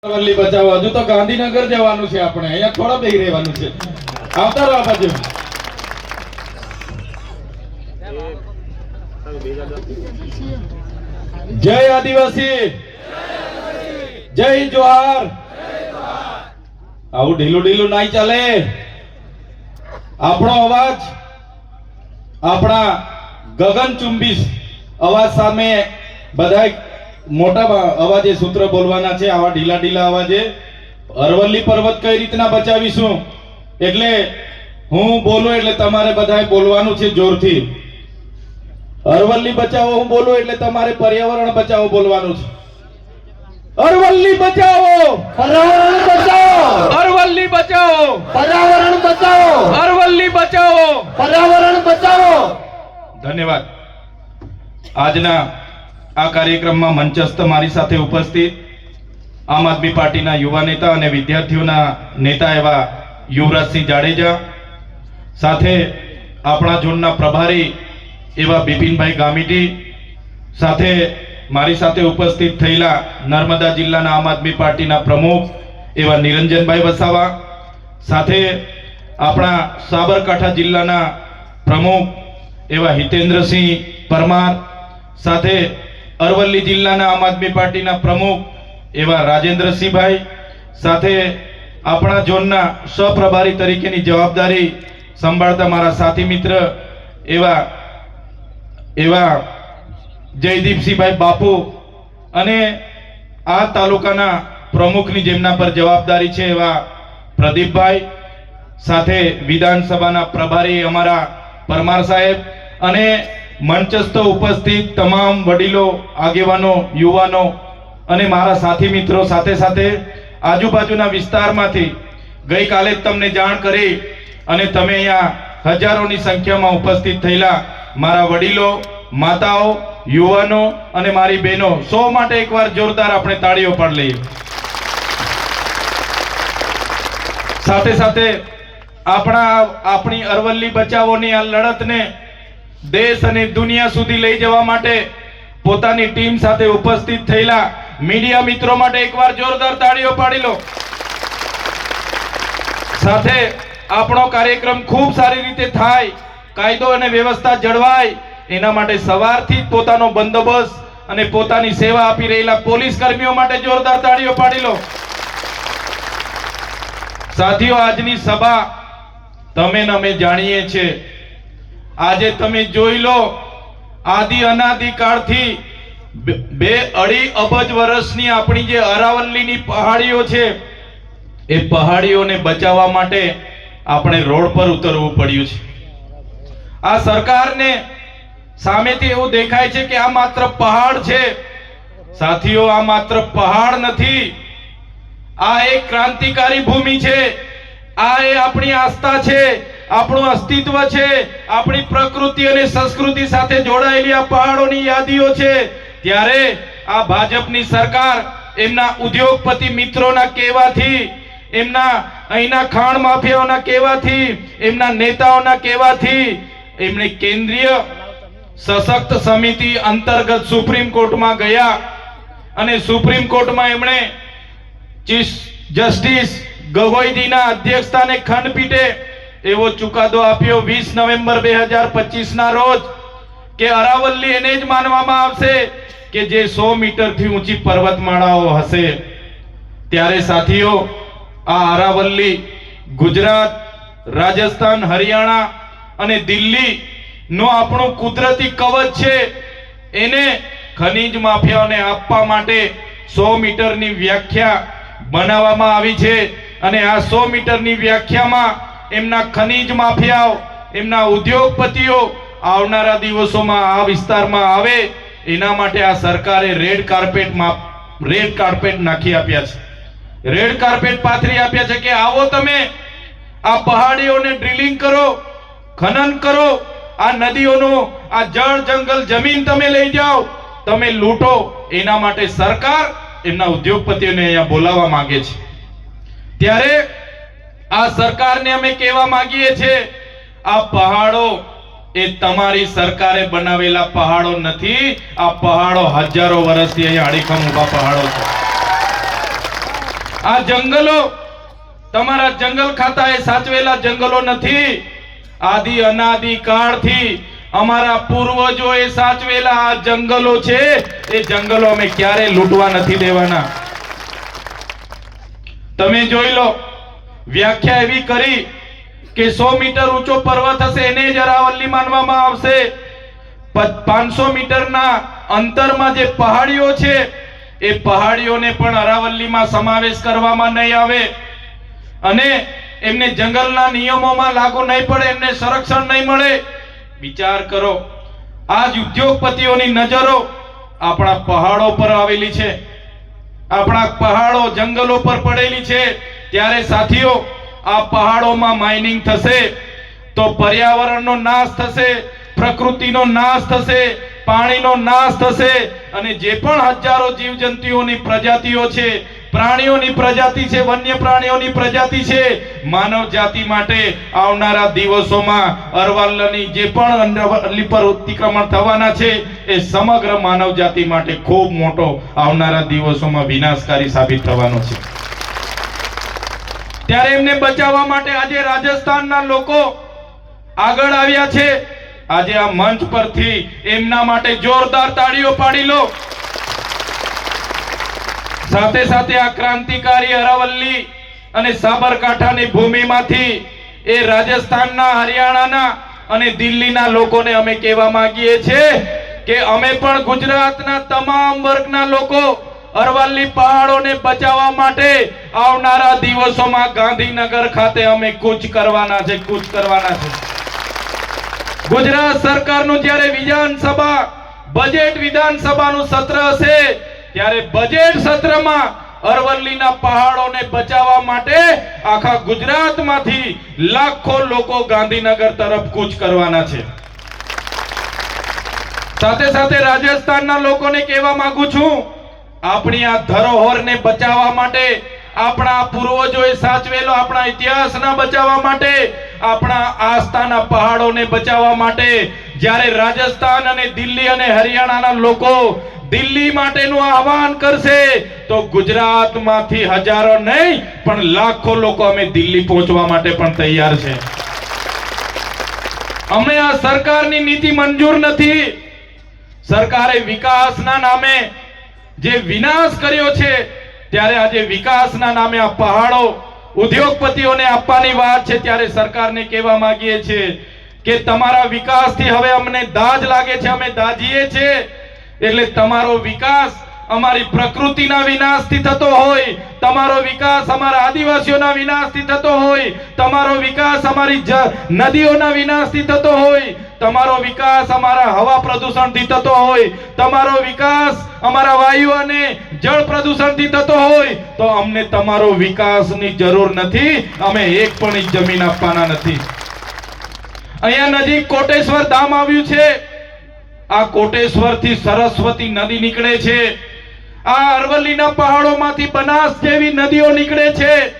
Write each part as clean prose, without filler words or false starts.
અરવલ્લી બચાવો હજુ તો ગાંધીનગર જવાનું છે આપણે અહીંયા થોડા બેહી રહેવાનું છે આવતા રહો બાજુ જય આદિવાસી જય જોહાર આવું ઢીલું ઢીલું નહીં ચાલે આપણો અવાજ આપણા ગગનચુંબી અવાજ સામે બધા મોટા અવાજે સૂત્ર બોલવાના છે આવા ઢીલા ઢીલા અવાજે અરવલ્લી પર્વત કઈ રીતના બચાવીશું એટલે હું બોલું એટલે તમારે બધાએ બોલવાનું છે જોરથી અરવલ્લી બચાવો હું બોલું એટલે તમારે પર્યાવરણ બચાવો બોલવાનું છે અરવલ્લી બચાવો પર્યાવરણ બચાવો અરવલ્લી બચાવો પર્યાવરણ બચાવો અરવલ્લી બચાવો પર્યાવરણ બચાવો ધન્યવાદ આજના આ કાર્યક્રમમાં મંચસ્થ મારી સાથે ઉપસ્થિત આમ આદમી પાર્ટીના યુવા નેતા અને વિદ્યાર્થીઓના નેતા એવા યુવરાજસિંહ જાડેજા સાથે આપણા ઝોનના પ્રભારી એવા બિપિનભાઈ ગામિતી સાથે મારી સાથે ઉપસ્થિત થયેલા નર્મદા જિલ્લાના આમ આદમી પાર્ટીના પ્રમુખ એવા નિરંજનભાઈ વસાવા સાથે આપણા સાબરકાંઠા જિલ્લાના પ્રમુખ એવા હિતેન્દ્રસિંહ પરમાર સાથે અરવલ્લી જિલ્લાના આમ આદમી પાર્ટીના પ્રમુખ એવા રાજેન્દ્રસિંહભાઈ સાથે આપણા ઝોનના સહપ્રભારી તરીકેની જવાબદારી સંભાળતા મારા સાથી મિત્ર એવા જયદીપસિંહભાઈ બાપુ અને આ તાલુકાના પ્રમુખની જેમના પર જવાબદારી છે એવા પ્રદીપભાઈ સાથે વિધાનસભાના પ્રભારી અમારા પરમાર સાહેબ અને મંચસ્થ ઉપસ્થિત તમામ વડીલો આગેવાનો યુવાનો અને મારા સાથી મિત્રો સાથે સાથે આજુબાજુના વિસ્તારમાંથી ગઈકાલે જ તમને જાણ કરી અને તમે અહીંયા હજારોની સંખ્યામાં ઉપસ્થિત થયેલા મારા વડીલો માતાઓ યુવાનો અને મારી બહેનો સૌ માટે એકવાર જોરદાર આપણે તાળીઓ પાડી લઈએ સાથે સાથે આપણી અરવલ્લી બચાવોની આ લડતને દેશ અને દુનિયા સુધી લઈ જવા માટે પોતાની ટીમ સાથે ઉપસ્થિત થયેલા મીડિયા મિત્રો માટે એકવાર જોરદાર તાળીઓ પાડી લો સાથે આપણો કાર્યક્રમ ખૂબ સારી રીતે થાય કાયદો અને વ્યવસ્થા જળવાય એના માટે સવારથી જ પોતાનો બંદોબસ્ત અને પોતાની સેવા આપી રહેલા પોલીસ કર્મીઓ માટે જોરદાર તાળીઓ પાડી લો સાથીઓ આજની સભા તમે ને અમે જાણીએ છીએ આજે તમે જોઈ લો આદિ અનાદિ કાળથી 2-2.5 અબજ વર્ષની આપણી જે અરાવલ્લીની પહાડીઓ છે એ પહાડીઓને બચાવવા માટે આપણે રોડ પર ઉતરવું પડ્યું છે આ સરકારને સામેથી એવું દેખાય છે કે આ માત્ર પહાડ છે સાથીઓ આ માત્ર પહાડ નથી આ એક ક્રાંતિકારી ભૂમિ છે આ એ આપણી આસ્થા છે આપણું અસ્તિત્વ છે આપણી પ્રકૃતિ અને સંસ્કૃતિ સાથે જોડાયેલી આ પહાડોની યાદીઓ છે ત્યારે આ ભાજપની સરકાર એમના ઉદ્યોગપતિ મિત્રોના કહેવાથી એમના અહીંના ખાણ માફિયાઓના કહેવાથી એમના નેતાઓના કહેવાથી એમણે કેન્દ્રીય સશક્ત સમિતિ અંતર્ગત સુપ્રીમ કોર્ટમાં ગયા અને સુપ્રીમ કોર્ટમાં એમણે ચીફ જસ્ટિસ ગગોઈજીના અધ્યક્ષસ્થાને ખંડપીઠે એવો ચુકાદો આપ્યો 20 નવેમ્બર 2025 ના રોજ કે અરાવલ્લી એને જ માનવામાં આવશે કે જે 100 મીટરથી ઊંચી પર્વતમાળાઓ હશે ત્યારે સાથીઓ આ અરાવલ્લી ગુજરાત રાજસ્થાન હરિયાણા અને દિલ્હી નો આપણું કુદરતી કવચ છે એને ખનીજ માફિયાઓને આપવા માટે 100 મીટરની વ્યાખ્યા બનાવવામાં આવી છે અને આ 100 મીટરની વ્યાખ્યામાં એમના ખનીજ માફિયાઓ એમના ઉદ્યોગપતિઓ આવનારા દિવસોમાં આ વિસ્તારમાં આવે એના માટે આ સરકારે રેડ કાર્પેટ નાખી આપ્યા છે રેડ કાર્પેટ પાથરી આપ્યા છે કે આવો તમે આ પહાડીઓને ડ્રિલિંગ કરો ખનન કરો આ નદીઓનો આ જળ જંગલ જમીન તમે લઈ જાઓ તમે લૂંટો એના માટે સરકાર એમના ઉદ્યોગપતિઓને અહીંયા બોલાવવા માંગે છે ત્યારે આ સરકારને અમે કહેવા માંગીએ છીએ આ પહાડો એ તમારી સરકારે બનાવેલા પહાડો નથી, આ પહાડો હજારો વર્ષથી અહીં અડીખમ ઉભા પહાડો છે. આ જંગલો તમારા જંગલ ખાતાએ સાચવેલા જંગલો નથી, આદિ અનાદિ કાળથી અમારા પૂર્વજોએ સાચવેલા આ જંગલો છે. એ જંગલો અમે ક્યારે લૂંટવા નથી દેવાના. તમે જોઈ લો, વ્યાખ્યા એવી કરી કે 100 મીટર ઊંચો પર્વત હશે એને જ અરાવલ્લી માનવામાં આવશે. 500 મીટરના અંતરમાં જે પહાડીઓ છે એ પહાડીઓને પણ અરાવલ્લીમાં સમાવેશ કરવામાં નહીં આવે અને એમને જંગલના નિયમોમાં લાગુ નહીં પડે, એમને સંરક્ષણ નહીં મળે. વિચાર કરો, આજ ઉદ્યોગપતિઓની નજરો આપણા પહાડો પર આવેલી છે, આપણા પહાડો જંગલો પર પડેલી છે. ત્યારે સાથીઓ, આ પહાડોમાં માઇનિંગ થશે તો પર્યાવરણનો નાશ થશે, પ્રકૃતિનો નાશ થશે, પાણીનો નાશ થશે અને જે પણ હજારો જીવજંતુઓની પ્રજાતિઓ છે, પ્રાણીઓની પ્રજાતિ છે, વન્ય પ્રાણીઓની પ્રજાતિ છે, માનવ જાતિ માટે આવનારા દિવસોમાં અરવલ્લીની જે પણ અરવલ્લી પર અતિક્રમણ થવાના છે એ સમગ્ર માનવ જાતિ માટે ખૂબ મોટો આવનારા દિવસોમાં વિનાશકારી સાબિત થવાનો છે. ત્યારે એમને બચાવવા માટે આજે રાજસ્થાનના લોકો આગળ આવ્યા છે. આજે આ મંચ પરથી એમના માટે જોરદાર તાળીઓ પાડી લો. સાથે સાથે આ ક્રાંતિકારી અરવલ્લી અને સાબરકાંઠાની ભૂમિમાંથી એ રાજસ્થાનના, હરિયાણાના અને દિલ્હીના લોકોને અમે કહેવા માંગીએ છીએ કે અમે પણ ગુજરાતના તમામ વર્ગના લોકો અરવલ્લી પહાડોને બચાવવા માટે આવનારા દિવસોમાં ગાંધીનગર ખાતે અમે કૂચ કરવાના છે. ગુજરાત સરકારનું જ્યારે બજેટ વિધાનસભાનું સત્ર હશે ત્યારે બજેટ સત્રમાં અરવલ્લીના પહાડોને બચાવવા માટે આખા ગુજરાતમાંથી લાખો લોકો ગાંધીનગર તરફ કૂચ કરવાના છે. સાથે સાથે રાજસ્થાનના લોકોને કહેવા માંગુ છું, આપણી આ ધરોહરને બચાવવા માટે, આપણા પૂર્વજોએ સાચવેલો આપણા ઇતિહાસના બચાવવા માટે, આપણા આસ્થાના પહાડોને બચાવવા માટે જ્યારે રાજસ્થાન અને દિલ્હી અને હરિયાણાના લોકો દિલ્હી માટેનું આહવાન કરશે તો ગુજરાતમાંથી હજારો નહીં પણ લાખો લોકો અમે દિલ્હી પહોંચવા માટે પણ તૈયાર છે. અમે આ સરકારની નીતિ મંજૂર નથી. સરકારે વિકાસના નામે જે વિનાશ કર્યો છે, ત્યારે આજે વિકાસના નામે આ પહાડો ઉદ્યોગપતિઓને આપવાની વાત છે. ત્યારે સરકારને કહેવા માંગીએ છીએ કે તમારા વિકાસથી હવે અમને દાજ લાગે છે, અમે દાજીએ છીએ. એટલે તમારો વિકાસ અમારી પ્રકૃતિના વિનાશથી થતો હોય, તમારો વિકાસ અમારા આદિવાસીઓના વિનાશથી થતો હોય, તમારો વિકાસ અમારી નદીઓના વિનાશથી થતો હોય, તમારો વિકાસ અમારા હવા પ્રદૂષણથી થતો હોય, તમારો વિકાસ અમારા વાયુ અને જળ પ્રદૂષણથી થતો હોય તો અમને તમારો વિકાસની જરૂર નથી. અમે એક પણ ઇંચ જમીન આપવાના નથી. અહીંયા નજીક કોટેશ્વર ધામ આવ્યું છે. આ કોટેશ્વરથી સરસ્વતી નદી નીકળે છે. આ અરવલ્લીના પહાડોમાંથી બનાસ જેવી નદીઓ નીકળે છે.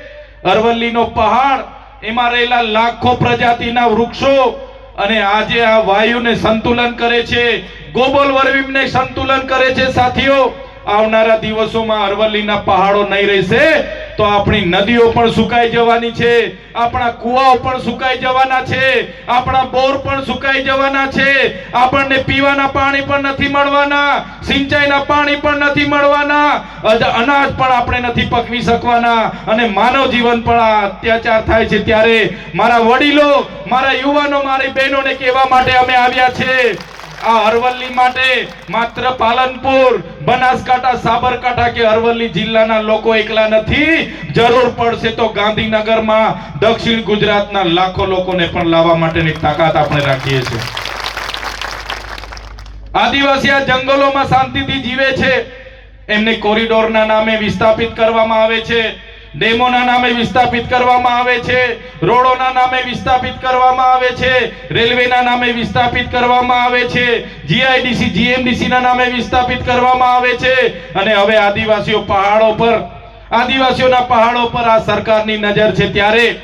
અરવલ્લીનો પહાડ, એમાં રહેલા લાખો પ્રજાતિના વૃક્ષો અને આજે આ વાયુને સંતુલન કરે છે, ગ્લોબલ વોર્મિંગને સંતુલન કરે છે. સાથીઓ, આવનારા દિવસોમાં અરવલ્લીના પહાડો નહીં રહેશે તો આપણી નદીઓ પણ સુકાઈ જવાની છે, આપણા કુવાઓ પણ સુકાઈ જવાના છે, આપણા બોર પણ સુકાઈ જવાના છે, આપણને પીવાના પાણી પણ નથી મળવાના, સિંચાઈના પાણી પણ નથી મળવાના, અનાજ પણ આપણે નથી પકવી શકવાના અને માનવ જીવન પણ આ અત્યાચાર થાય છે. ત્યારે મારા વડીલો, મારા યુવાનો, મારી બહેનોને કહેવા માટે અમે આવ્યા છે, આ અરવલ્લી માટે માત્ર પાલનપુર, બનાસકાંઠા, સાબરકાંઠા કે અરવલ્લી જિલ્લાના લોકો એકલા નથી. જરૂર પડશે તો ગાંધીનગરમાં દક્ષિણ ગુજરાતના લાખો લોકોને પણ લાવવા માટેની તાકાત આપણે રાખીએ છીએ. આદિવાસી આ જંગલોમાં શાંતિથી જીવે છે. એમને કોરિડોરના નામે વિસ્થાપિત કરવામાં આવે છે, ડેમોના નામે વિસ્થાપિત કરવામાં આવે છે, રોડોના નામે વિસ્થાપિત કરવામાં આવે છે, રેલવેના નામે વિસ્થાપિત કરવામાં આવે છે, જીઆઈડીસી, જીએમડીસીના નામે વિસ્થાપિત કરવામાં આવે છે. અને હવે આદિવાસીઓના પહાડો પર આ સરકારની નજર છે. ત્યારે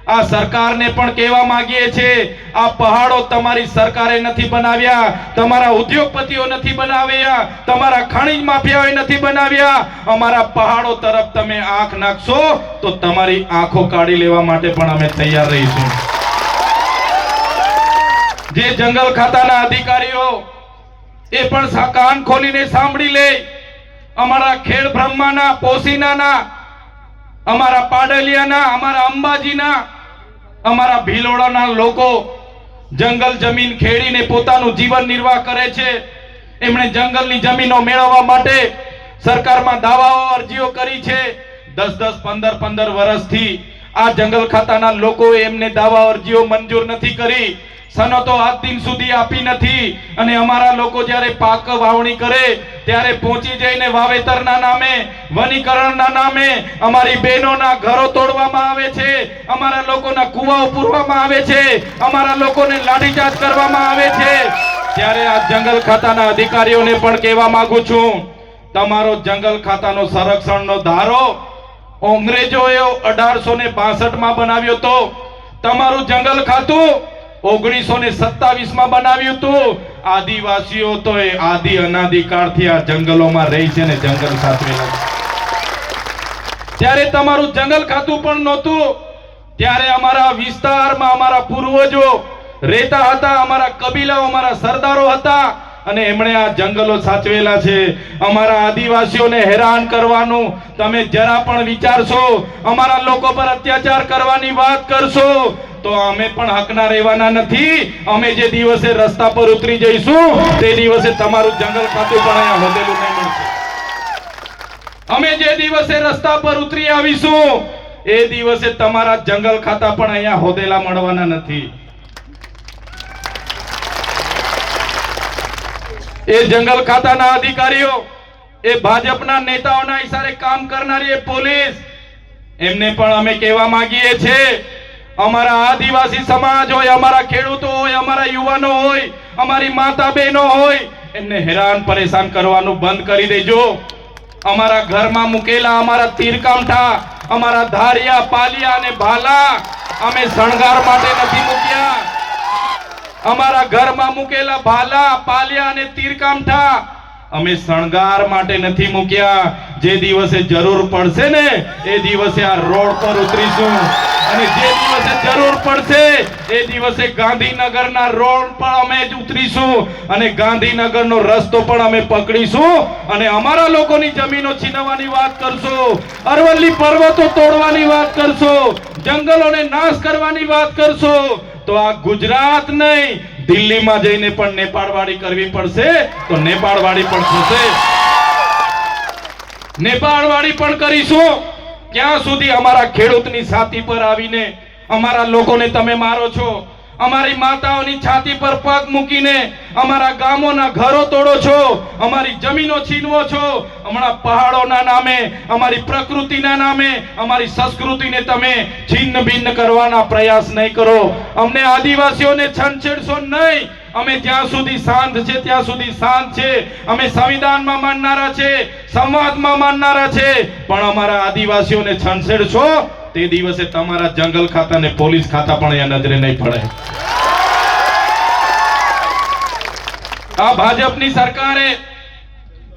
આ સરકારને પણ કહેવા માંગીએ છીએ, આ પહાડો તમારી સરકારે નથી બનાવ્યા, તમારા ઉદ્યોગપતિઓ નથી બનાવ્યા, તમારા ખનિજ માફિયાઓએ નથી બનાવ્યા. અમારા પહાડો તરફ તમે આંખ નાખશો તો તમારી આંખો કાઢી લેવા માટે પણ અમે તૈયાર રહીશું. જે જંગલ ખાતાના અધિકારીઓ એ પણ કાન ખોલીને સાંભળી લે. અમારા ખેડ બ્રહ્માના, પોસીનાના, અમારા પાડલિયાના, અમારા અંબાજીના, અમારા ભીલોડાના લોકો જંગલ જમીન ખેડીને પોતાનું જીવન નિર્વાહ કરે છે. એમણે જંગલની જમીનો મેળવવા માટે સરકારમાં દાવાઓ, અરજીઓ કરી છે. 10-10, 15-15 વર્ષથી આ જંગલ ખાતાના લોકોએ એમને દાવા, અરજીઓ મંજૂર નથી કરી. સનતો આજ દિન સુધી આપી નથી. અને અમારા લોકો જ્યારે પાક વાવણી કરે ત્યારે પહોંચી જઈને વાવેતરના નામે, વનીકરણના નામે અમારી બહેનોના ઘરો તોડવામાં આવે છે, અમારા લોકોના કુવાઓ પૂરવામાં આવે છે, અમારા લોકોને લાઠીચાર્જ કરવામાં આવે છે. ત્યારે આ જંગલ ખાતાના અધિકારીઓને પણ કહેવા માંગુ છું, તમારો જંગલ ખાતાનો સંરક્ષણનો ધારો અંગ્રેજોએ 1862 બનાવ્યો હતો. તમારું જંગલ ખાતું 1927 બનાવ્યું હતું. આદિવાસીઓ તો એ આદિ અનાદિ કાળથી આ જંગલોમાં રહી છે ને જંગલ સાચવેલા છે. ત્યારે તમારું જંગલ ખાતું પણ નહોતું. ત્યારે અમારા વિસ્તારમાં અમારા પૂર્વજો રહેતા હતા, અમારા કબીલાઓ, અમારા સરદારો હતા અને એમણે આ જંગલો સાચવેલા છે. અમારા આદિવાસીઓને હેરાન કરવાનું તમે જરા પણ વિચારશો, અમારા લોકો પર અત્યાચાર કરવાની વાત કરશો તો અમે પણ હકના રહેવાના નથી. અમે જે દિવસે રસ્તા પર ઉતરી જઈશું તે દિવસે તમારું જંગલ ખાતું પણ અહીંયા હોદેલું નહીં મળશે. અમે જે દિવસે રસ્તા પર ઉતરી આવીશું એ દિવસે તમારા જંગલ ખાતા પણ અહીંયા હોદેલા મળવાના નથી. એ જંગલ ખાતાના અધિકારીઓ, એ ભાજપના નેતાઓના ઈશારે કામ કરનારી એ પોલીસ, એમને પણ અમે કહેવા માંગીએ છીએ, અમારા આદિવાસી સમાજ હોય, અમારા ખેડૂતો હોય, અમારા યુવાનો હોય, અમારી માતા બહેનો હોય, એમને હેરાન પરેશાન કરવાનું બંધ કરી દેજો. અમારા ઘરમાં મૂકેલા અમારા તીરકામઠા, અમારા ધારિયા, પાલિયા અને ભાલા અમે શણગાર માટે નથી મૂક્યા. અમારા ઘરમાં મૂકેલા ભાલા, પાલિયા અને તીરકામઠા અમે શણગાર માટે નથી મૂક્યા. જે દિવસે જરૂર પડશે ને એ દિવસે આ રોડ પર ઉતરીશું અને જે દિવસે જરૂર પડશે એ દિવસે ગાંધીનગરના રોડ પર અમે જ ઉતરીશું અને ગાંધીનગરનો રસ્તો પણ અમે પકડીશું અને અમારા લોકોની જમીનો છીનવવાની વાત કરશો, અરવલ્લી પર્વતો તોડવાની વાત કરશો, જંગલોને નાશ કરવાની વાત કરશો તો આ ગુજરાત નહીં, દિલ્હીમાં જઈને પણ નેપાળવાડી કરવી પડશે તો નેપાળવાડી પણ થશે. નેપાળવાડી પણ કરીશું. ક્યાં સુધી અમારા ખેડૂતની છાતી પર આવીને અમારા લોકોને તમે મારો છો, અમારી માતાઓની છાતી પર પગ મૂકીને અમારા ગામોના ઘરો તોડો છો, અમારી જમીનો છીનવો છો. હમણાં પહાડોના નામે, અમારી પ્રકૃતિના નામે અમારી સંસ્કૃતિને તમે છિન્ન ભિન્ન કરવાના પ્રયાસ નહીં કરો. અમને આદિવાસીઓને છંછેડશો નહીં. અમે જ્યાં સુધી શાંત છે ત્યાં સુધી શાંત છે. અમે સંવિધાનમાં માનનારા છે, સંવાદમાં માનનારા છે, પણ અમારા આદિવાસીઓને છંછેડશો તે દિવસે તમારા જંગલ ખાતા અને પોલીસ ખાતા પણ અહીંયા નજરે નહીં પડે. આ ભાજપની સરકારે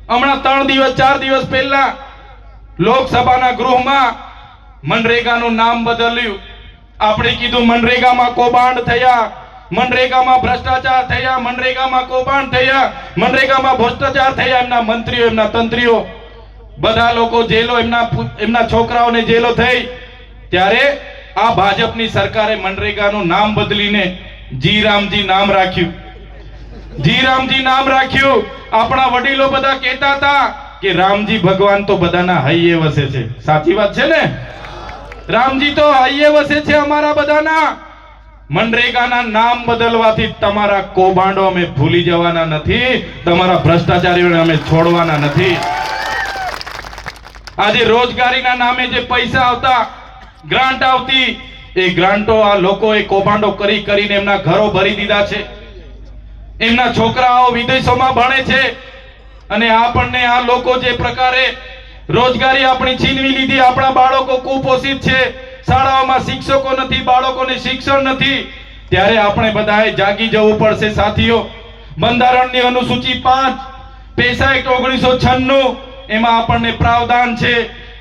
હમણાં 3 દિવસ 4 દિવસ પહેલા લોકસભાના ગૃહમાં મનરેગાનું નામ બદલ્યું. આપણે કીધું મનરેગામાં કૌભાંડ થયા, મનરેગામાં ભ્રષ્ટાચાર થયા, મનરેગામાં કૌભાંડ થયા, મનરેગામાં ભ્રષ્ટાચાર થયા. એમના મંત્રીઓ, એમના તંત્રીઓ, બધા લોકો જેલો, એમના છોકરાઓને જેલો થઈ. ત્યારે આ ભાજપની સરકારે મનરેગાનું નામ બદલીને જીરામજી નામ રાખ્યું. જીરામજી નામ રાખ્યું. આપણા વડીલો બધા કહેતા હતા કે રામજી ભગવાન તો બધાના હૈયે વસે છે. સાચી વાત છે ને? રામજી તો હૈયે વસે છે અમારા બધાના. મનરેગાના નામ બદલવાથી તમારા કૌભાંડો અમે ભૂલી જવાના નથી, તમારા ભ્રષ્ટાચારીઓને અમે છોડવાના નથી. આજે રોજગારીના નામે જે પૈસા આવતા, ગ્રાન્ટ આવતી, એ ગ્રાન્ટો આ લોકોએ કૌભાંડો કરીને એમના ઘરો ભરી દીધા છે. એમના છોકરાઓ વિદેશોમાં ભણે છે અને આપણને આ લોકો જે પ્રકારે રોજગારી આપણી છીનવી લીધી, આપણા બાળકો કુપોષિત છે, શાળાઓમાં શિક્ષકો નથી, બાળકોને શિક્ષણ નથી, ત્યારે આપણે બધાએ જાગી જવું પડશે સાથીઓ. બંધારણની અનુસૂચિ 5 પેશા એક્ટ 1996 એમાં આપણને પ્રાવધાન છે.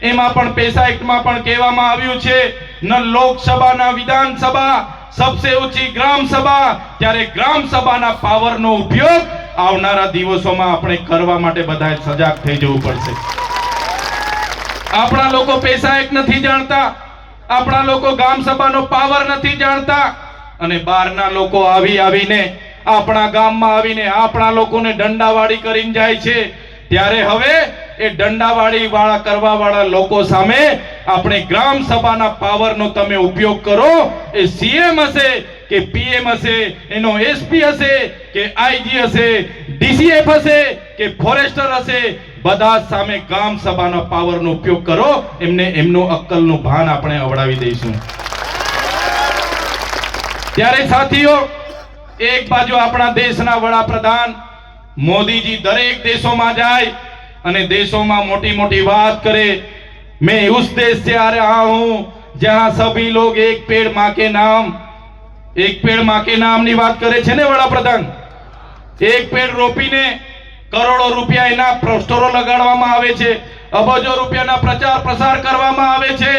એમાં પણ પેશા એક્ટમાં પણ કહેવામાં આવ્યું છે ન લોકસભા ન વિધાનસભા, સબસે ઊંચી ગ્રામ સભા. ત્યારે ગ્રામ સભાના પાવરનો ઉપયોગ આવનારા દિવસોમાં આપણે કરવા માટે બધાએ સજાગ થઈ જવું પડશે. આપણા લોકો પેશા એક્ટ નથી જાણતા, આપણા લોકો ગ્રામ સભાનો પાવર નથી જાણતા, અને બહારના લોકો આવીને આપણા ગામમાં આવીને આપણા લોકોને દંડાવાળી કરીને જાય છે. ત્યારે હવે એ દંડાવાળી વાળા કરવા વાળા લોકો સામે આપણે ગ્રામ સભાના પાવરનો તમે ઉપયોગ કરો. એ સીએમ હશે કે પીએમ હશે, એનો એસપી હશે કે આઈજી હશે, ડીસીએફ હશે કે ફોરેસ્ટર હશે, બધા સામે ગ્રામ સભાના પાવરનો ઉપયોગ કરો. એમને એમનું અક્કલનું ભાન આપણે અવડાવી દઈશું. ત્યારે સાથીઓ, એક બાજુ આપણા દેશના વડાપ્રધાન મોદીજી દરેક દેશોમાં જાય અને દેશોમાં મોટી મોટી વાત કરે. मैं उस देश से आ रहा हूं जहां सभी लोग एक पेड़ मां के नाम ની વાત કરે છે ને વડાપ્રધાન. એક પેડ રોપીને કરોડો રૂપિયા એના પોસ્ટરો લગાડવામાં આવે છે, અબજો રૂપિયાના પ્રચાર પ્રસાર કરવામાં આવે છે.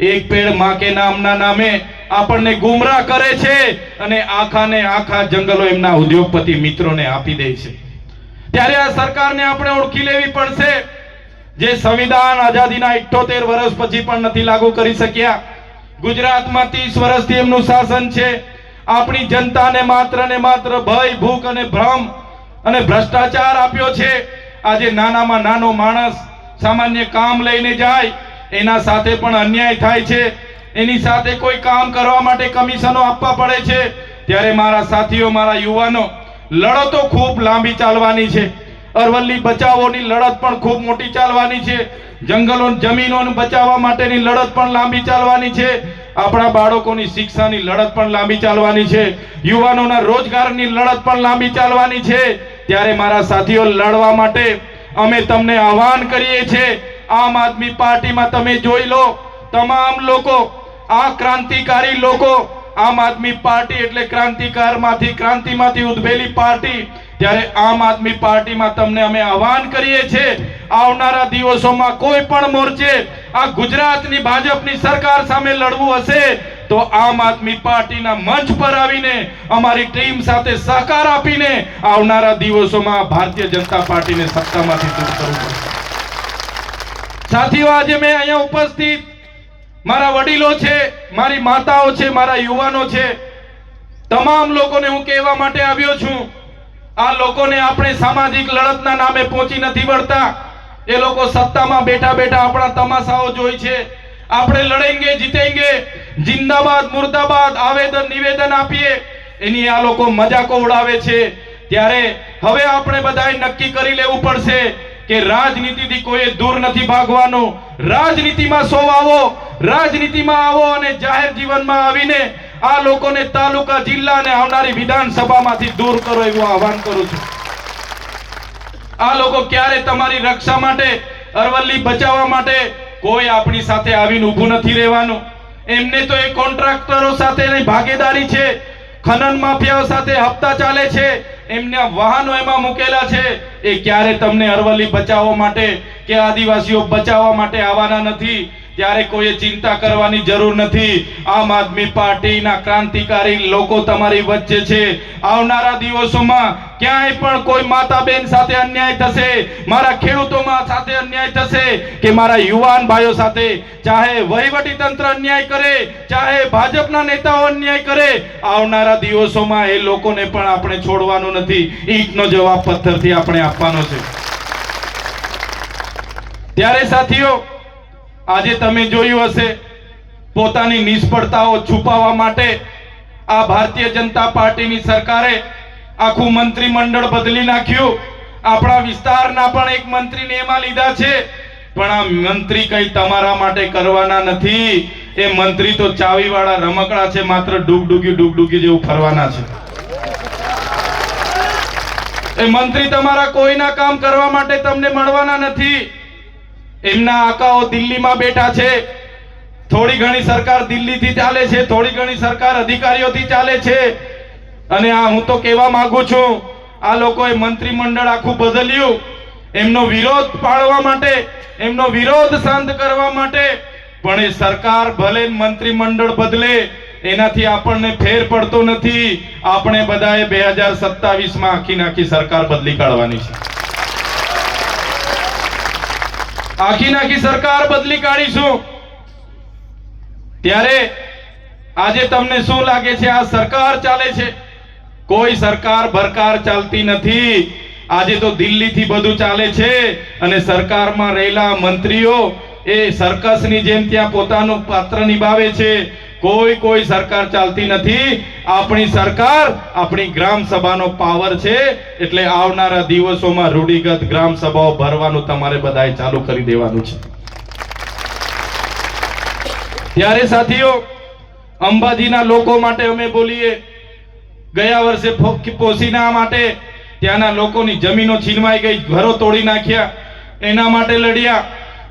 એક પેડ માં કે નામના નામે આપણને ગુમરાહ કરે છે અને આખા જંગલો એમના ઉદ્યોગપતિ મિત્રોને આપી દે છે. ત્યારે આ સરકારને આપણે ઓળખી લેવી પડશે, જે સંવિધાન આઝાદીના 78 વર્ષ પછી પણ નથી લાગુ કરી શક્યા. ગુજરાતમાં 30 વર્ષથી એમનું શાસન છે. આપણી જનતાને માત્ર ને માત્ર ભય, ભૂખ અને ભ્રમ અને ભ્રષ્ટાચાર આપ્યો છે. આજે નાનામાં નાનો માણસ સામાન્ય કામ લઈને જાય, એના સાથે પણ અન્યાય થાય છે. એની સાથે કોઈ કામ કરવા માટે કમિશનો આપવા પડે છે. ત્યારે મારા સાથીઓ, મારા યુવાનો, લડતો ખૂબ લાંબી ચાલવાની છે. અરવલ્લી બચાવોની લડત પણ ખૂબ મોટી ચાલવાની છે. જંગલો જમીનોને બચાવવા માટેની લડત પણ લાંબી ચાલવાની છે. આપણા બાળકોની શિક્ષાની લડત પણ લાંબી ચાલવાની છે. યુવાનોના રોજગારની લડત પણ લાંબી ચાલવાની છે. ત્યારે મારા સાથીઓ, લડવા માટે અમે તમને આહવાન કરીએ છીએ. આમ આદમી પાર્ટીમાં તમે જોઈ લો, તમામ લોકો, આ ક્રાંતિકારી લોકો, આમ આદમી પાર્ટી એટલે ક્રાંતિમાંથી ઉદ્ભવેલી પાર્ટી. ત્યારે આમ આદમી પાર્ટીમાં તમને અમે આહવાન કરીએ છીએ, આવનારા દિવસોમાં કોઈ પણ મોરચે આ ગુજરાતની ભાજપની સરકાર સામે લડવું હશે તો આમ આદમી પાર્ટીના મંચ પર આવીને અમારી ટીમ સાથે સહકાર આપીને આવનારા દિવસોમાં ભારતીય જનતા પાર્ટીને સત્તામાંથી દૂર કરવું પડશે. સાથીઓ, આજે મેં અહીંયા ઉપસ્થિત મારા વડીલો છે, મારી માતાઓ છે, મારા યુવાનો છે, તમામ લોકોને હું કહેવા માટે આવ્યો છું, આ લોકોને આપણે સામાજિક લડતના નામે પહોંચી નથી વળતા. એ લોકો સત્તામાં બેઠા બેઠા આપણા તમાશાઓ જોઈ છે. આપણે લડેંગે જીતેંગે, જિંદાબાદ મુર્દાબાદ આવેદન નિવેદન આપીએ, એની આ લોકો મજાકો ઉડાવે છે. ત્યારે હવે આપણે બધાએ નક્કી કરી લેવું પડશે કે રાજનીતિથી કોઈ દૂર નથી ભાગવાનું. રાજનીતિમાં રાજનીતિમાં આવો અને જાહેર જીવનમાં આવીને આ લોકોને તાલુકા, જિલ્લા અને આવનારી વિધાનસભામાંથી દૂર કરો એવું આહવાન કરું છું. આ લોકો ક્યારે તમારી રક્ષા માટે, અરવલ્લી બચાવવા માટે કોઈ આપણી સાથે આવીને ઊભું નથી રહેવાનું. એમને તો એ કોન્ટ્રાક્ટરો સાથેની ભાગીદારી છે, ખનન માફિયાઓ સાથે હપ્તા ચાલે છે, એમના વાહનો એમાં મૂકેલા છે. એ ક્યારે તમને અરવલ્લી બચાવવા માટે કે આદિવાસીઓ બચાવવા માટે આવવાના નથી. ત્યારે કોઈ ચિંતા કરવાની જરૂર નથી. આમ આદમી પાર્ટીના ક્રાંતિકારી લોકો તમારી વચ્ચે છે. આવનારા દિવસોમાં ક્યાંય પણ કોઈ માતા બેન સાથે અન્યાય થશે, મારા ખેડૂતોમાં સાથે અન્યાય થશે કે મારા યુવાન ભાઈઓ સાથે, ચાહે વહીવટી તંત્ર અન્યાય કરે, ચાહે ભાજપના નેતાઓ અન્યાય કરે, આવનારા દિવસોમાં એ લોકોને પણ આપણે છોડવાનું નથી. ઈંટનો જવાબ પથ્થરથી આપણે આપવાનો છે. ત્યારે સાથીઓ, આજે તમે જોયું હશે, પોતાની નિષ્ફળતાઓ છુપાવવા માટે આ ભારતીય જનતા પાર્ટીની સરકારે આખું મંત્રીમંડળ બદલી નાખ્યું. આપણા વિસ્તારના પણ એક મંત્રીને એમાં લીધા છે, પણ આ મંત્રી કઈ તમારા માટે કરવાના નથી. એ મંત્રી તો ચાવીવાળા રમકડા છે, માત્ર ડૂગડૂગી જેવું ફરવાના છે. એ મંત્રી તમારા કોઈના કામ કરવા માટે તમને મળવાના નથી. એમના આકાઓ દિલ્હીમાં બેઠા છે, થોડી ઘણી સરકાર દિલ્હીથી ચાલે છે, થોડી ઘણી સરકાર અધિકારીઓથી ચાલે છે. અને હું તો કહેવા માંગુ છું, આ લોકોએ મંત્રીમંડળ આખું બદલ્યું એમનો વિરોધ પાડવા માટે, એમનો વિરોધ શાંત કરવા માટે. પણ એ સરકાર ભલે મંત્રીમંડળ બદલે એનાથી આપણને ફેર પડતો નથી. આપણે બધાએ 2027માં આખી સરકાર બદલી કાઢવાની છે. આખી સરકાર બદલી કાઢીશું. ત્યારે આજે તમને શું લાગે છે? આ સરકાર ચાલે છે. કોઈ સરકાર ભરકાર ચાલતી નથી. આજે તો દિલ્હીથી બધું ચાલે છે અને સરકારમાં રહેલા મંત્રીઓ એ સર્કસની જેમ ત્યાં પોતાનું પાત્ર નિભાવે છે. કોઈ સરકાર ચાલતી નથી. આપણી સરકાર, આપણી ગ્રામ સભાનો પાવર છે. એટલે આવનારા દિવસોમાં રૂઢિગત ગ્રામ સભાઓ ભરવાનું તમારે બધાએ ચાલુ કરી દેવાનું છે. ત્યારે સાથીઓ, અંબાજીના લોકો માટે અમે બોલીએ. ગયા વર્ષે પોસીના માટે ત્યાંના લોકોની જમીનો છીનવાઈ ગઈ, ઘરો તોડી નાખ્યા, એના માટે લડ્યા.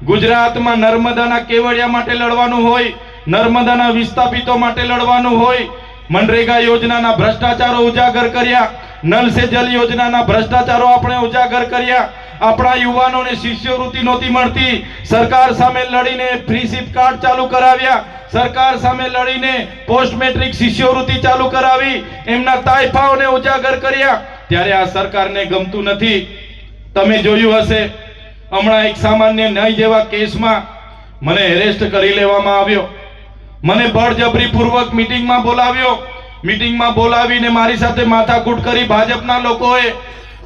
ગુજરાતમાં નર્મદાના કેવડિયા માટે લડવાનું હોય, નર્મદાના વિસ્થાપિતો માટે લડવાનું હોય. મનરેગા યોજનાના ભ્રષ્ટાચારો ઉજાગર કર્યા, નલ સે જલ યોજનાના ભ્રષ્ટાચારો આપણે ઉજાગર કર્યા. આપણા યુવાનોને શિષ્યવૃત્તિ નહોતી મળતી, સરકાર સામે લડીને ફ્રી સિપ કાર્ડ ચાલુ કરાવ્યા. સરકાર સામે લડીને પોસ્ટ મેટ્રિક શિષ્યવૃત્તિ ચાલુ કરાવી, એમના તાઇફાઓને ઉજાગર કર્યા. ત્યારે આ સરકારને ગમતું નથી. તમે જોયું હશે, હમણાં એક સામાન્ય ન્યાય જેવા કેસમાં મને એરેસ્ટ કરી લેવામાં આવ્યો. મને બળજબરીપૂર્વક મીટિંગમાં બોલાવ્યો. મીટિંગમાં બોલાવીને મારી સાથે માથાકૂટ કરી. ભાજપના લોકોએ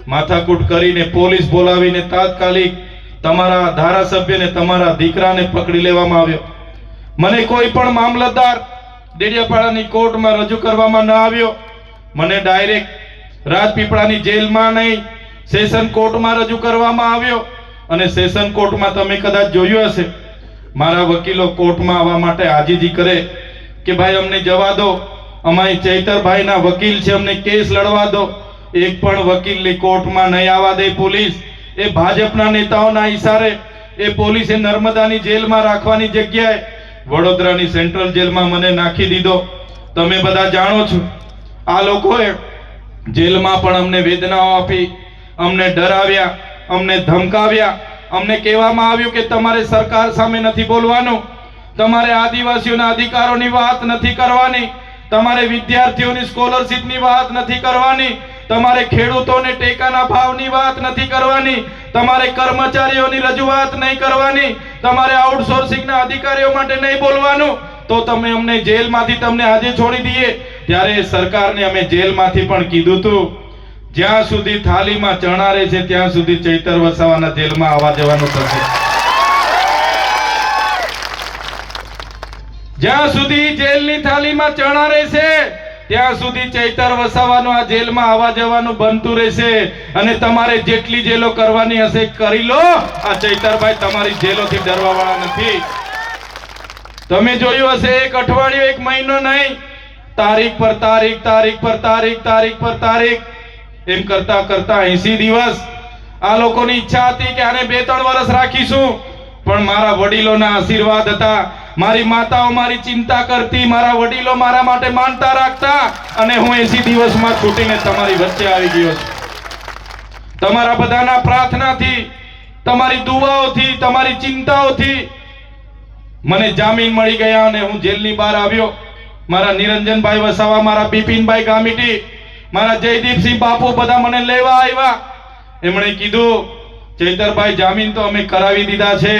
માથાકૂટ કરીને પોલીસ બોલાવીને તાત્કાલિક તમારા ધારાસભ્યને, તમારા દીકરાને પકડી લેવામાં આવ્યો. મને કોઈ પણ મામલતદાર ડેડિયાપાડાની કોર્ટમાં રજૂ કરવામાં ન આવ્યો. મને ડાયરેક્ટ રાજપીપળાની જેલમાં નહીં, સેશન કોર્ટમાં રજૂ કરવામાં આવ્યો. અને સેશન કોર્ટમાં તમે કદાચ જોયું હશે, મારા વકીલો કોર્ટમાં આવવા માટે આજીજી કરે કે ભાઈ અમને જવા દો, અમારી ચૈતરભાઈના વકીલ છે, અમને કેસ લડવા દો. એક પણ વકીલની કોર્ટમાં નહીં આવવા દે પોલીસ. એ ભાજપના નેતાઓના ઈશારે એ પોલીસે નર્મદાની જેલમાં રાખવાની જગ્યાએ વડોદરાની સેન્ટ્રલ જેલમાં મને નાખી દીધો. તમે બધા જાણો છો, આ લોકોએ જેલમાં પણ અમને વેદનાઓ આપી, અમને ડરાવ્યા, અમને ધમકાવ્યા. અમને કહેવામાં આવ્યું કે તમારે સરકાર સામે નથી બોલવાનું, તમારે આદિવાસીઓના અધિકારોની વાત નથી કરવાની, તમારે વિદ્યાર્થીઓની સ્કોલરશિપની વાત નથી કરવાની, તમારે ખેડૂતોને ટેકાના ભાવની વાત નથી કરવાની, તમારે કર્મચારીઓની રજૂઆત નહીં કરવાની, તમારે આઉટસોર્સિંગના અધિકારીઓ માટે નહીં બોલવાનું. તો તમે અમને જેલમાંથી તમને આજે છોડી દઈએ. ત્યારે સરકારને અમે જેલમાંથી પણ કીધું હતું, જ્યાં સુધી થાળીમાં ચણા રહે છે ત્યાં સુધી ચૈતર વસાવાના જેલમાં આવવા જવાનું થશે. જ્યાં સુધી જેલની થાળીમાં ચણા રહેશે ત્યાં સુધી ચૈતર વસાવાનું આ જેલમાં આવવા જવાનું બનતું રહેશે. અને તમારે જેટલી જેલો કરવાની હશે કરી લો. આ ચૈતરભાઈ તમારી જેલોથી ડરવા વાળા નથી. તમે જોયું હશે, એક અઠવાડિયું, એક મહિનો નહીં, તારીખ પર તારીખ, તારીખ પર તારીખ, તારીખ પર તારીખ, એમ કરતા 80 દિવસ આ લોકોની ઈચ્છા હતી કે આને 2-3 વર્ષ રાખીશું. પણ મારા વડીલોના આશીર્વાદ હતા, મારી માતાઓ મારી ચિંતા કરતી, મારા વડીલો મારા માટે માનતા રાખતા, અને હું 80 દિવસમાં છૂટીને તમારી વચ્ચે આવી ગયો છું. તમારા બધાના પ્રાર્થનાથી, તમારી દુઆઓથી, તમારી ચિંતાઓથી મને જામીન મળી ગયા અને હું જેલની બહાર આવ્યો. મારા નિરંજનભાઈ વસાવા, મારા બિપિનભાઈ ગામિતી, મારા જયદીપસિંહ બાપુ બધા મને લેવા આવ્યા. એમણે કીધું, ચૈતરભાઈ જામીન તો અમે કરાવી દીધા છે,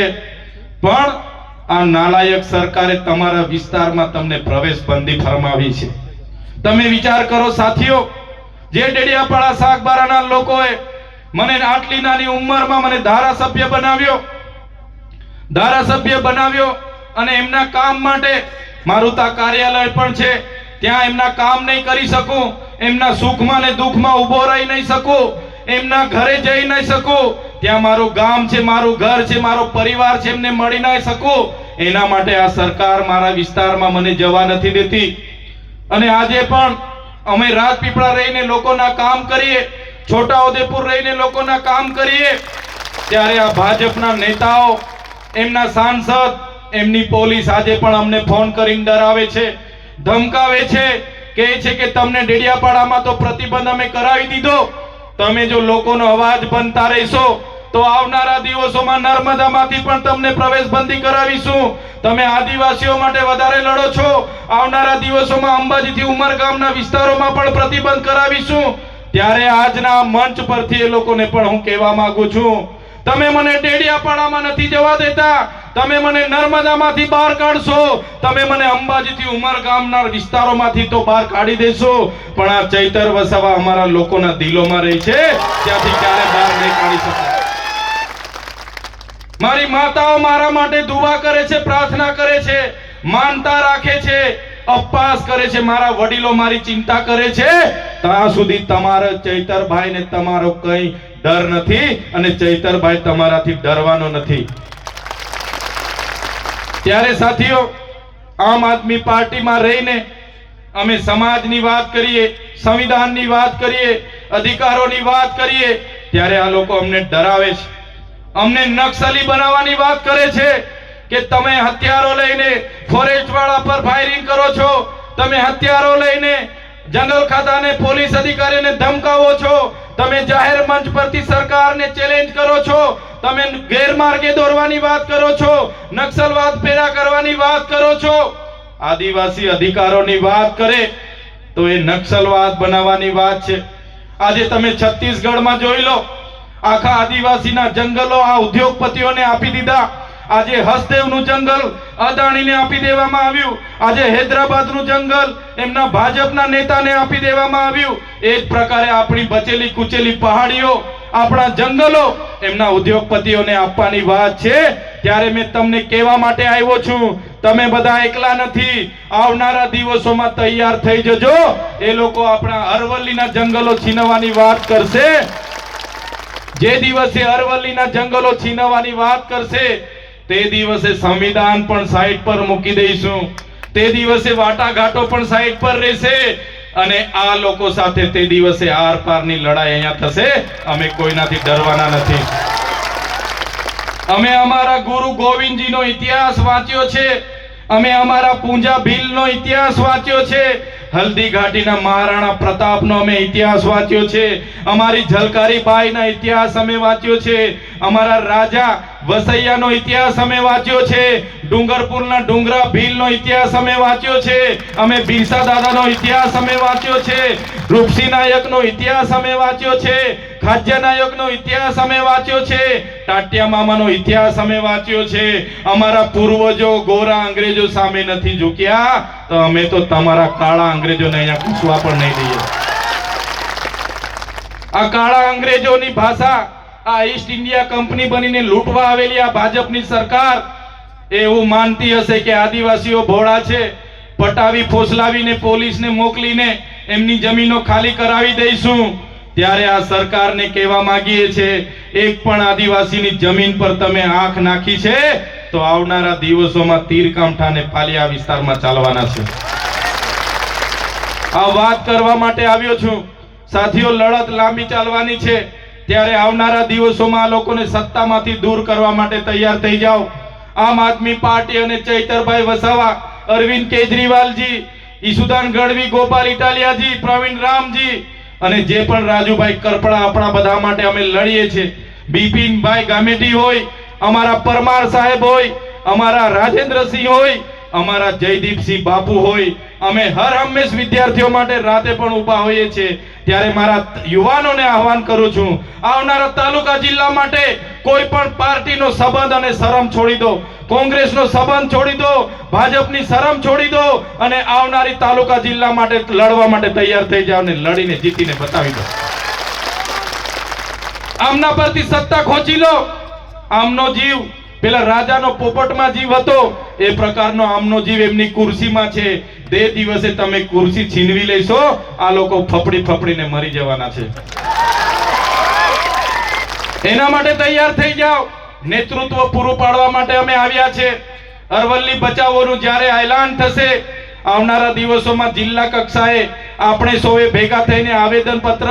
પણ આ નાલાયક સરકારે તમારા વિસ્તારમાં તમને પ્રવેશ બંધી ફરમાવી છે. તમે વિચાર કરો સાથીઓ, જે ડેડિયાપાડા સાગબારાના લોકોએ મને આટલી નાની ઉંમરમાં મને ધારાસભ્ય બનાવ્યો અને એમના કામ માટે મારું તા કાર્યાલય પણ છે, ત્યાં એમના કામ નહીં કરી શકું, એમના સુખમાં ને દુઃખમાં ઊભો રહી નહીં શકું, એમના ઘરે જઈ નહીં શકું, ત્યાં મારું ગામ છે, મારું ઘર છે, મારો પરિવાર છે, એમને મળી નહીં શકું. એના માટે આ સરકાર મારા વિસ્તારમાં મને જવા નથી દેતી. અને આજે પણ અમે રાજપીપળા રહીને લોકોના કામ કરીએ, છોટાઉદેપુર રહીને લોકોના કામ કરીએ, ત્યારે આ ભાજપના નેતાઓ, એમના સાંસદ, એમની પોલીસ આજે પણ અમને ફોન કરીને ડરાવે છે, ધમકાવે છે, કહે છે કે તમને ડેડિયાપાડામાં તો પ્રતિબંધ અમે કરાવી દીધો, તમે જો લોકોનો અવાજ બનતા રહેશો તો આવનારા દિવસોમાં નર્મદામાંથી પણ તમને પ્રવેશબંધી કરાવીશું. તમે આદિવાસીઓ માટે વધારે લડો છો, આવનારા દિવસોમાં અંબાજીથી ઉમરગામના વિસ્તારોમાં પણ પ્રતિબંધ કરાવીશું. ત્યારે આજના મંચ પરથી એ લોકોને પણ હું કહેવા માંગુ છું, તમે મને ડેડિયાપાડામાં નથી જવા દેતા, તમે મને નર્મદામાંથી બહાર કાઢશો, તમે મને અંબાજીથી ઉમરગામના વિસ્તારોમાંથી તો બહાર કાઢી દેશો, પણ આ ચૈતર વસાવા અમારા લોકોના દિલોમાં રહી છે, ત્યાંથી ક્યારે બહાર નહીં કાઢી શકે. મારી માતાઓ મારા માટે દુઆ કરે છે, પ્રાર્થના કરે છે, માનતા રાખે છે, ઉપવાસ કરે છે, મારા વડીલો મારી ચિંતા કરે છે, ત્યાં સુધી તમારા ચૈતરભાઈ ને તમારો કઈ ડર નથી અને ચૈતરભાઈ તમારાથી ડરવાનો નથી. ત્યારે સાથીઓ, આમ આદમી પાર્ટીમાં રહીને અમે સમાજની વાત કરીએ, સંવિધાનની વાત કરીએ, અધિકારોની વાત કરીએ, ત્યારે આ લોકો અમને ડરાવે છે, અમને નક્સલી બનાવવાની વાત કરે છે કે તમે હથિયારો લઈને ફોરેસ્ટ વાળા પર ફાયરિંગ કરો છો, તમે હથિયારો લઈને જંગલ ખાતાને પોલીસ અધિકારીને ધમકાવો છો, તમે જાહેર મંચ પરથી સરકારને ચેલેન્જ કરો છો, તમે ગેરમાર્ગે દોરવાની વાત કરો છો, નક્સલવાદ પેદા કરવાની વાત કરો છો. આદિવાસી અધિકારોની વાત કરે તો એ નક્સલવાદ બનાવવાની વાત છે. આજે તમે છત્તીસગઢમાં જોઈ લો, આખા આદિવાસીના જંગલો આ ઉદ્યોગપતિઓને આપી દીધા. આજે હસદેવનું જંગલ અદાણીને આપી દેવામાં આવ્યું, આજે હૈદરાબાદનું જંગલ એમના ભાજપના નેતાને આપી દેવામાં આવ્યું. એ જ પ્રકારે આપણી બચેલી કુચેલી પહાડીઓ, આપણા જંગલો એમના ઉદ્યોગપતિઓને આપવાની વાત છે. ત્યારે મેં તમને કહેવા માટે આવ્યો છું, તમે બધા એકલા નથી, આવનારા દિવસોમાં તૈયાર થઈ જજો. એ લોકો આપણા અરવલ્લીના જંગલો છીનવવાની વાત કરશે. જે દિવસે અરવલ્લીના જંગલો છીનવવાની વાત કરશે તે દિવસે સંવિધાન પણ સાઈડ પર મૂકી દઈશું, તે દિવસે વાટાઘાટો પણ સાઈડ પર રહેશે અને આ લોકો સાથે તે દિવસે આર પારની લડાઈ અહીંયા થશે. અમે કોઈનાથી ડરવાના નથી. અમે અમારા ગુરુ ગોવિંદજીનો ઇતિહાસ વાંચ્યો છે, અમે અમારા પૂંજા ભીલનો ઇતિહાસ વાંચ્યો છે, હલ્દી ઘાટીના મહારાણા પ્રતાપનો અમે ઇતિહાસ વાંચ્યો છે, અમારી ઝલકારી બાઈના ઇતિહાસ અમે વાંચ્યો છે, અમારા રાજા વસૈયાનો ઇતિહાસ અમે વાંચ્યો છે, ડુંગરપુરના ડુંગરા ભીલનો ઇતિહાસ અમે વાંચ્યો છે, અમે બિરસા દાદાનો ઇતિહાસ અમે વાંચ્યો છે, રૂપસી નાયકનો ઇતિહાસ અમે વાંચ્યો છે, ખાજ્યા નાયકનો ઇતિહાસ અમે વાંચ્યો છે, ટાટિયા મામાનો ઇતિહાસ અમે વાંચ્યો છે. અમારા પૂર્વજો ગોરા અંગ્રેજો સામે નથી ઝૂક્યા તો અમે તો તમારા કાળા અંગ્રેજોને અહીંયા ઘૂસવા પણ નહીં દઈએ. આ કાળા અંગ્રેજોની ભાષા, આ ઈસ્ટ ઇન્ડિયા કંપની બનીને લૂંટવા આવેલી આ ભાજપની સરકાર એવું માનતી હશે કે આદિવાસીઓ ભોળા છે, પટાવી ફોસલાવીને પોલીસને મોકલીને એમની જમીનો ખાલી કરાવી દઈશું. ત્યારે આ સરકારને કહેવા માંગીએ છે, એક પણ આદિવાસીની જમીન પર તમે આંખ નાખી છે તો આવનારા દિવસોમાં તીરકામઠા અને પાલિયા વિસ્તારમાં ચાલવાના છે. આ વાત કરવા માટે આવ્યો છું. સાથીઓ, લડત લાંબી ચાલવાની છે. ત્યારે આવનારા દિવસોમાં આ લોકોને સત્તામાંથી દૂર કરવા માટે તૈયાર થઈ જાઓ. આમ આદમી પાર્ટી અને ચૈતરભાઈ વસાવા, અરવિંદ કેજરીવાલજી, ઈસુદાન ગઢવી, ગોપાલ ઇટાલિયાજી, પ્રવીણ રામજી અને જે પણ રાજુભાઈ કરપડા આપણા બધા માટે અમે લડીએ છીએ, બિપિનભાઈ ગામેટી હોય, અમારા પરમાર સાહેબ હોય, અમારા રાજેન્દ્રસિંહ હોય, અમારા જયદીપસિંહ બાપુ હોય, અમે હર હંમેશ વિદ્યાર્થીઓ માટે રાતે પણ ઊભા હોઈએ છીએ. ત્યારે મારા યુવાનોને આહવાન કરું છું, આવનારા તાલુકા જિલ્લા માટે કોઈ પણ પાર્ટીનો સંબંધ અને શરમ છોડી દો, કોંગ્રેસનો સંબંધ છોડી દો, ભાજપની શરમ છોડી દો અને આવનારી તાલુકા જિલ્લા માટે લડવા માટે તૈયાર થઈ જાઓ અને લડીને જીતીને બતાવી દો. આમના પરથી સત્તા ખોચી લો. આમનો જીવ પેલા રાજાનો પોપટમાં જીવ હતો, એ પ્રકારનો આમનો જીવ એમની ખુરશીમાં છે. તે દિવસે તમે ખુરશી છીનવી લેશો, આ લોકો ફફડી ફફડીને મરી જવાના છે. એના માટે તૈયાર થઈ જાઓ. નેતૃત્વ પૂરું પાડવા માટે અમે આવ્યા છે. અરવલ્લી બચાવોનું જ્યારે એલાન થશે, આવનારા દિવસોમાં જિલ્લા કક્ષાએ આપણે સૌએ ભેગા થઈને આવેદન પત્ર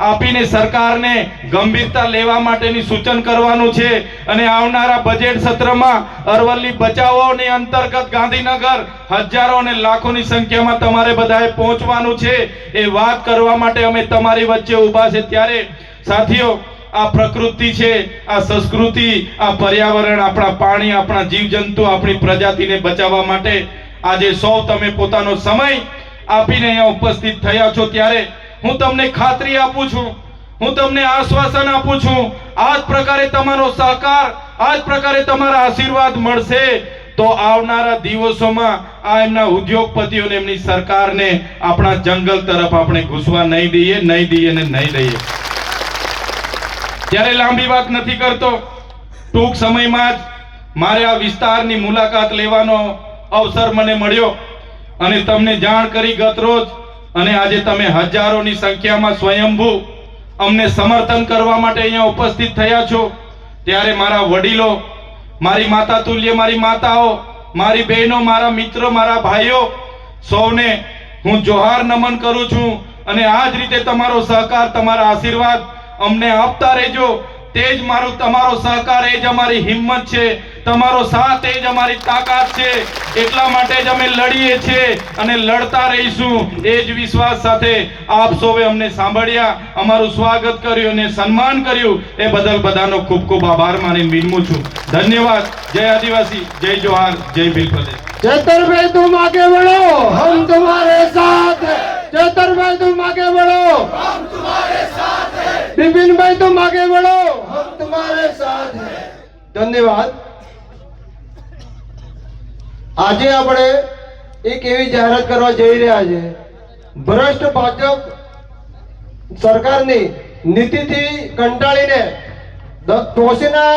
આપીને સરકારને ગંભીરતા લેવા માટેની સૂચન કરવાનું છે અને આવનારા બજેટ સત્રમાં અરવલ્લી બચાવોની અંતર્ગત ગાંધીનગર હજારો અને લાખોની સંખ્યામાં તમારે બધાએ પહોંચવાનું છે એ વાત કરવા માટે અમે તમારી વચ્ચે ઊભા છે. ત્યારે સાથીઓ, આ પ્રકૃતિ છે, આ સંસ્કૃતિ, આ પર્યાવરણ, આપણા પાણી, આપણા જીવજંતુ, આપણી પ્રજાતિને બચાવવા માટે આજે સૌ તમે પોતાનો સમય આપીને અહીંયા ઉપસ્થિત થયા છો. ત્યારે હું તમને ખાતરી આપું છું, હું તમને આશ્વાસન આપું છું, આ જ પ્રકારે તમારો સહકાર, આ જ પ્રકારે તમારા આશીર્વાદ મળશે તો આવનારા દિવસોમાં આ એમના ઉદ્યોગપતિઓને, એમની સરકારને આપણા જંગલ તરફ આપણે ઘૂસવા નહીં દઈએ ને નહીં દઈએ. ત્યારે લાંબી વાત નથી કરતો, ટૂંક સમયમાં જ મારે આ વિસ્તારની મુલાકાત લેવાનો અવસર મને મળ્યો અને તમને જાણ કરી ગત રોજ, અને આજે તમે હજારોની સંખ્યામાં સ્વયંભૂ અમને સમર્થન કરવા માટે અહીંયા ઉપસ્થિત થયા છો. ત્યારે મારા વડીલો, મારી માતા તુલ્ય, મારી માતાઓ, મારી બહેનો, મારા મિત્રો, મારા ભાઈઓ, સૌને હું જોહાર નમન કરું છું. અને આ જ રીતે તમારો સહકાર, તમારા આશીર્વાદ અમને આપતા રહેજો. તે જ મારું, તમારો સહકાર એ જ અમારી હિંમત છે, તમારો સાથ એ જ અમારી તાકાત છે. એટલા માટે જ અમે લડીએ છીએ અને લડતા રહીશું. એ જ વિશ્વાસ સાથે આપ સૌએ અમને સાંભળ્યા, અમારું સ્વાગત કર્યું અને સન્માન કર્યું, એ બદલ બધાનો ખૂબ ખૂબ આભાર માની વિનમું છું. ધન્યવાદ. જય આદિવાસી, જય જોહાર, જય ભીલ પ્રદેશ. चेतरभाई तुम आगे बढ़ो, हम तुम्हारे साथ हैं. चेतरभाई तुम आगे बढ़ो, हम तुम्हारे साथ हैं. विपिन भाई तुम आगे बढ़ो, हम तुम्हारे साथ हैं. धन्यवाद. આજે આપણે એક એવી જાહેરાત કરવા જઈ રહ્યા છે. ભ્રષ્ટ ભાજપ સરકારની નીતિથી કંટાળીને ટોચના